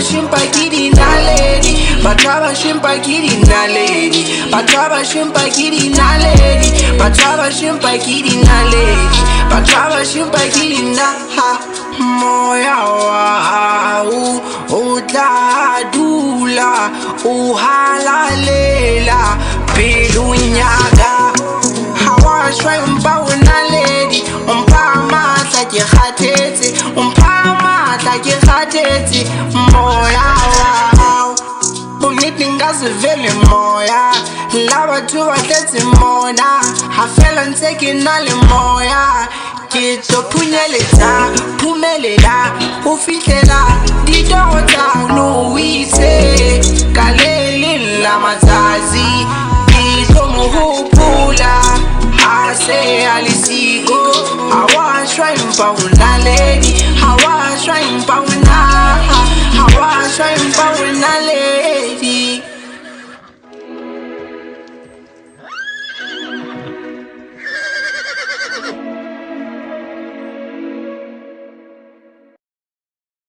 shimpa kidi naledi, bataba shimpa kidi naledi, bataba shimpa kidi naledi, bataba shimpa kidi naledi, bataba shimpa kidi na ha. Moya wa udadula uhalalela bilunyaka hawa shwe umpa unaledi umpa matla ke khatetse umpa matla ke khatetse moya wa uniti ngazivele moya laba tu batletse mona ha fela ntse ke na le moya ke tlo phumelela ho fihlela ditoro tsa no witse ka le leng la matsatsi ke tlo mo hopola ha se a le siko ha wa shwa empa o naledi ha wa